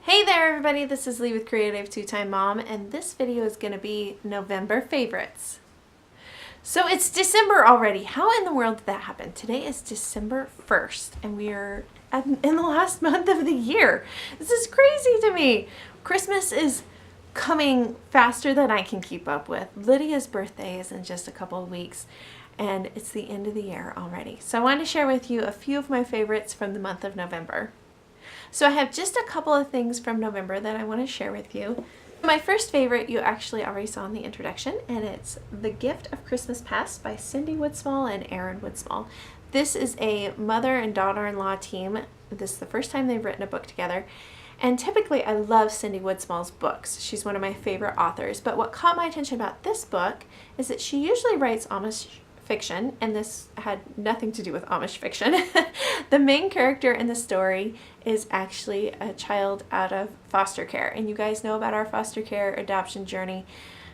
Hey there everybody, this is Lee with Creative2xmom, and this video is going to be November favorites. So it's December already. How in the world did that happen? Today is December 1st and we are in the last month of the year. This is crazy to me. Christmas is coming faster than I can keep up with. Lydia's birthday is in just a couple of weeks and it's the end of the year already. So I wanted to share with you a few of my favorites from the month of November. So I have just a couple of things from November that I want to share with you. My first favorite you actually already saw in the introduction, and it's The Gift of Christmas Past by Cindy Woodsmall and Aaron Woodsmall. This is a mother and daughter-in-law team. This is the first time they've written a book together. And typically I love Cindy Woodsmall's books. She's one of my favorite authors. But what caught my attention about this book is that she usually writes Amish fiction, and this had nothing to do with Amish fiction. The main character in the story is actually a child out of foster care, and you guys know about our foster care adoption journey.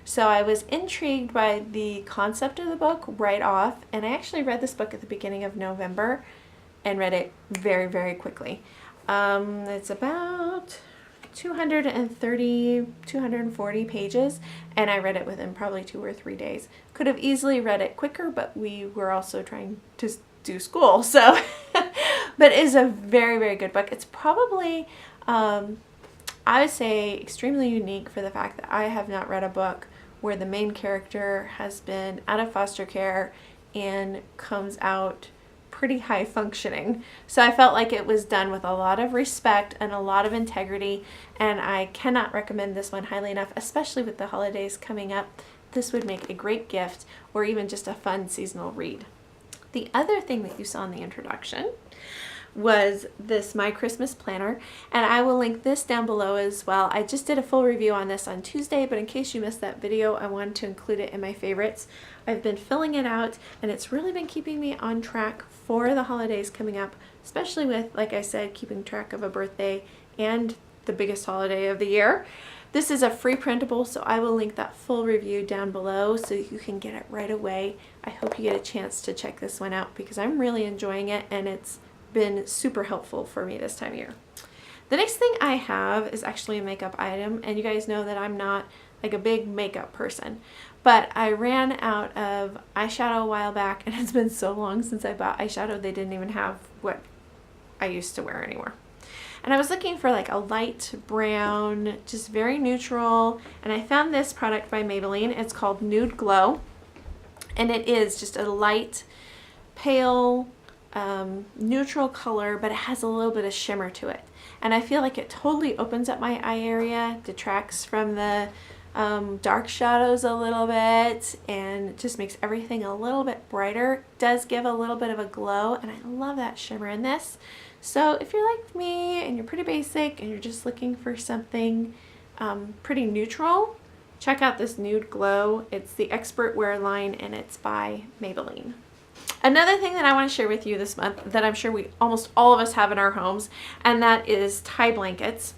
So I was intrigued by the concept of the book right off, and I actually read this book at the beginning of November and read it very, very quickly. It's about 240 pages, and I read it within probably 2 or 3 days. Could have easily read it quicker, but we were also trying to do school, so but it is a very, very good book. It's probably I would say extremely unique for the fact that I have not read a book where the main character has been out of foster care and comes out pretty high functioning. So I felt like it was done with a lot of respect and a lot of integrity, and I cannot recommend this one highly enough, especially with the holidays coming up. This would make a great gift or even just a fun seasonal read. The other thing that you saw in the introduction was this My Christmas Planner, and I will link this down below as well. I just did a full review on this on Tuesday, but in case you missed that video, I wanted to include it in my favorites. I've been filling it out, and it's really been keeping me on track for the holidays coming up, especially with, like I said, keeping track of a birthday and the biggest holiday of the year. This is a free printable, so I will link that full review down below so you can get it right away. I hope you get a chance to check this one out because I'm really enjoying it, and it's been super helpful for me this time of year. The next thing I have is actually a makeup item, and you guys know that I'm not like a big makeup person, but I ran out of eyeshadow a while back, and it's been so long since I bought eyeshadow they didn't even have what I used to wear anymore. And I was looking for like a light brown, just very neutral, and I found this product by Maybelline. It's called Nude Glow, and it is just a light pale neutral color, but it has a little bit of shimmer to it, and I feel like it totally opens up my eye area, detracts from the dark shadows a little bit, and just makes everything a little bit brighter. Does give a little bit of a glow, and I love that shimmer in this. So if you're like me and you're pretty basic and you're just looking for something pretty neutral, check out this Nude Glow. It's the Expert Wear line, and it's by Maybelline. Another thing that I want to share with you this month that I'm sure almost all of us have in our homes, and that is tie blankets.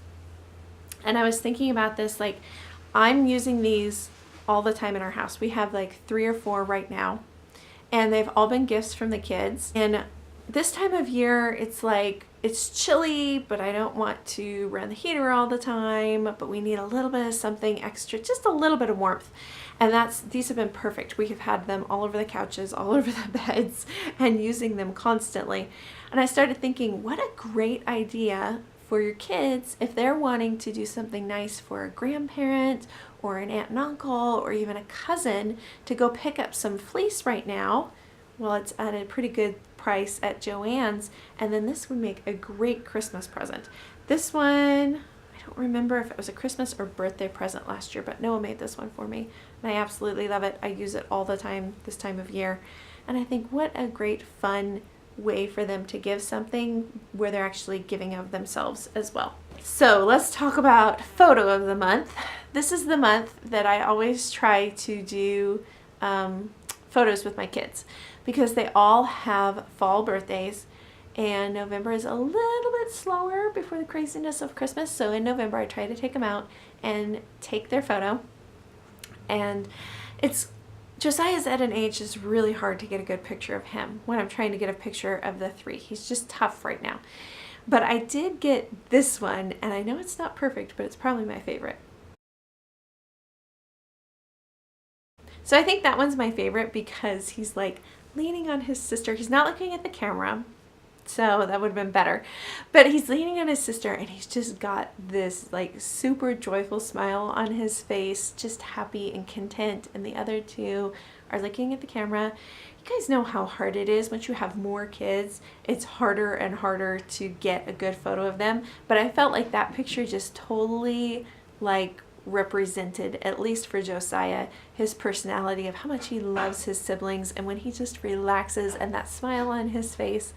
And I was thinking about this, like I'm using these all the time in our house. We have like 3 or 4 right now, and they've all been gifts from the kids. And this time of year, it's like it's chilly, but I don't want to run the heater all the time, but we need a little bit of something extra, just a little bit of warmth. And these have been perfect. We have had them all over the couches, all over the beds, and using them constantly. And I started thinking, what a great idea for your kids if they're wanting to do something nice for a grandparent or an aunt and uncle or even a cousin, to go pick up some fleece right now. Well, it's at a pretty good price at Joann's, and then this would make a great Christmas present. This one, I don't remember if it was a Christmas or birthday present last year, but Noah made this one for me, and I absolutely love it. I use it all the time this time of year, and I think what a great fun way for them to give something where they're actually giving of themselves as well. So let's talk about photo of the month. This is the month that I always try to do photos with my kids because they all have fall birthdays, and November is a little bit slower before the craziness of Christmas. So in November I try to take them out and take their photo, and Josiah's at an age it's really hard to get a good picture of him when I'm trying to get a picture of the 3. He's just tough right now. But I did get this one, and I know it's not perfect, but it's probably my favorite. So I think that one's my favorite because he's like leaning on his sister. He's not looking at the camera, so that would have been better. But he's leaning on his sister, and he's just got this like super joyful smile on his face, just happy and content. And the other two are looking at the camera. You guys know how hard it is once you have more kids. It's harder and harder to get a good photo of them. But I felt like that picture just totally like represented, at least for Josiah, his personality of how much he loves his siblings, and when he just relaxes and that smile on his face.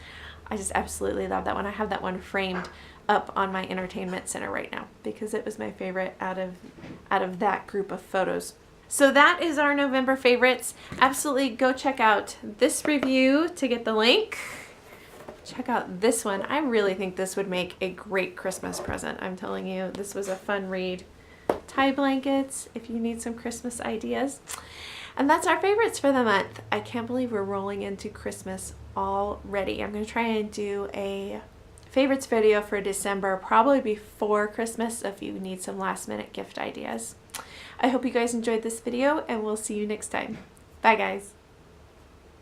I just absolutely love that one. I have that one framed up on my entertainment center right now because it was my favorite out of that group of photos. So that is our November favorites. Absolutely go check out this review to get the link. Check out this one. I really think this would make a great Christmas present. I'm telling you, this was a fun read. Tie blankets if you need some Christmas ideas. And that's our favorites for the month. I can't believe we're rolling into Christmas already. I'm going to try and do a favorites video for December, probably before Christmas, if you need some last minute gift ideas. I hope you guys enjoyed this video, and we'll see you next time. Bye guys.